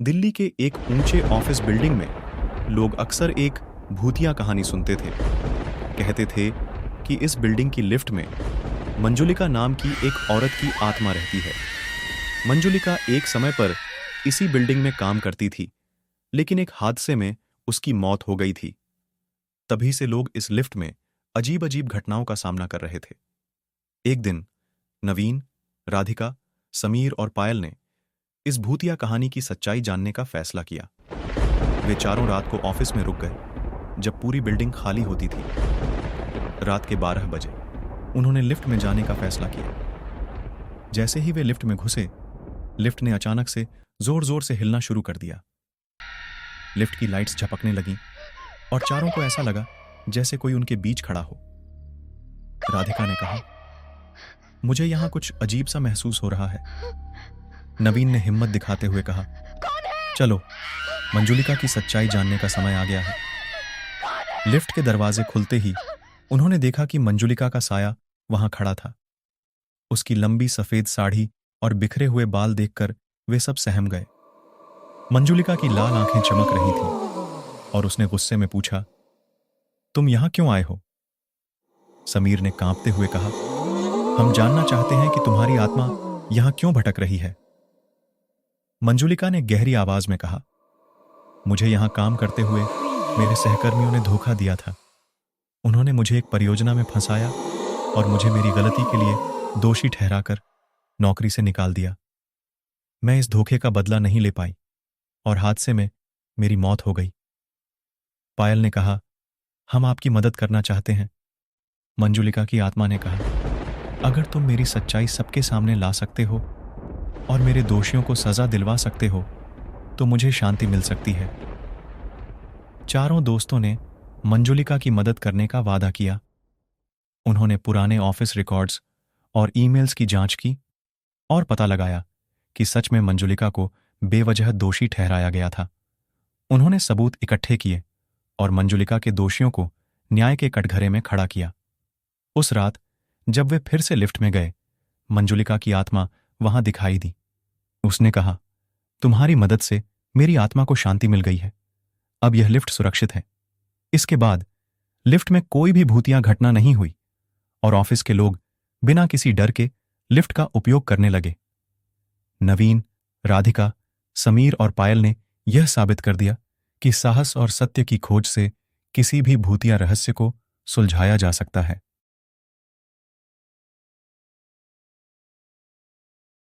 दिल्ली के एक ऊंचे ऑफिस बिल्डिंग में लोग अक्सर एक भूतिया कहानी सुनते थे। कहते थे कि इस बिल्डिंग की लिफ्ट में मंजुलिका नाम की एक औरत की आत्मा रहती है। मंजुलिका एक समय पर इसी बिल्डिंग में काम करती थी, लेकिन एक हादसे में उसकी मौत हो गई थी। तभी से लोग इस लिफ्ट में अजीब अजीब घटनाओं का सामना कर रहे थे। एक दिन नवीन, राधिका, समीर और पायल ने इस भूतिया कहानी की सच्चाई जानने का फैसला किया। वे चारों रात को ऑफिस में रुक गए, जब पूरी बिल्डिंग खाली होती थी। रात के 12 बजे उन्होंने लिफ्ट में जाने का फैसला किया। जैसे ही वे लिफ्ट में घुसे, लिफ्ट ने अचानक से जोर जोर से हिलना शुरू कर दिया। लिफ्ट की लाइट्स झपकने लगीं और चारों को ऐसा लगा जैसे कोई उनके बीच खड़ा हो। राधिका ने कहा, मुझे यहां कुछ अजीब सा महसूस हो रहा है। नवीन ने हिम्मत दिखाते हुए कहा, चलो, मंजुलिका की सच्चाई जानने का समय आ गया है। लिफ्ट के दरवाजे खुलते ही उन्होंने देखा कि मंजुलिका का साया वहां खड़ा था। उसकी लंबी सफेद साड़ी और बिखरे हुए बाल देखकर वे सब सहम गए। मंजुलिका की लाल आंखें चमक रही थीं और उसने गुस्से में पूछा, तुम यहां क्यों आए हो? समीर ने कांपते हुए कहा, हम जानना चाहते हैं कि तुम्हारी आत्मा यहां क्यों भटक रही है। मंजुलिका ने गहरी आवाज में कहा, मुझे यहां काम करते हुए मेरे सहकर्मियों ने धोखा दिया था। उन्होंने मुझे एक परियोजना में फंसाया और मुझे मेरी गलती के लिए दोषी ठहराकर नौकरी से निकाल दिया। मैं इस धोखे का बदला नहीं ले पाई और हादसे में मेरी मौत हो गई। पायल ने कहा, हम आपकी मदद करना चाहते हैं। मंजुलिका की आत्मा ने कहा, अगर तुम मेरी सच्चाई सबके सामने ला सकते हो और मेरे दोषियों को सजा दिलवा सकते हो तो मुझे शांति मिल सकती है। चारों दोस्तों ने मंजुलिका की मदद करने का वादा किया। उन्होंने पुराने ऑफिस रिकॉर्ड्स और ईमेल्स की जांच की और पता लगाया कि सच में मंजुलिका को बेवजह दोषी ठहराया गया था। उन्होंने सबूत इकट्ठे किए और मंजुलिका के दोषियों को न्याय के कटघरे में खड़ा किया। उस रात जब वे फिर से लिफ्ट में गए, मंजुलिका की आत्मा वहां दिखाई दी। उसने कहा, तुम्हारी मदद से मेरी आत्मा को शांति मिल गई है। अब यह लिफ्ट सुरक्षित है। इसके बाद लिफ्ट में कोई भी भूतिया घटना नहीं हुई और ऑफिस के लोग बिना किसी डर के लिफ्ट का उपयोग करने लगे। नवीन, राधिका, समीर और पायल ने यह साबित कर दिया कि साहस और सत्य की खोज से किसी भी भूतिया रहस्य को सुलझाया जा सकता है।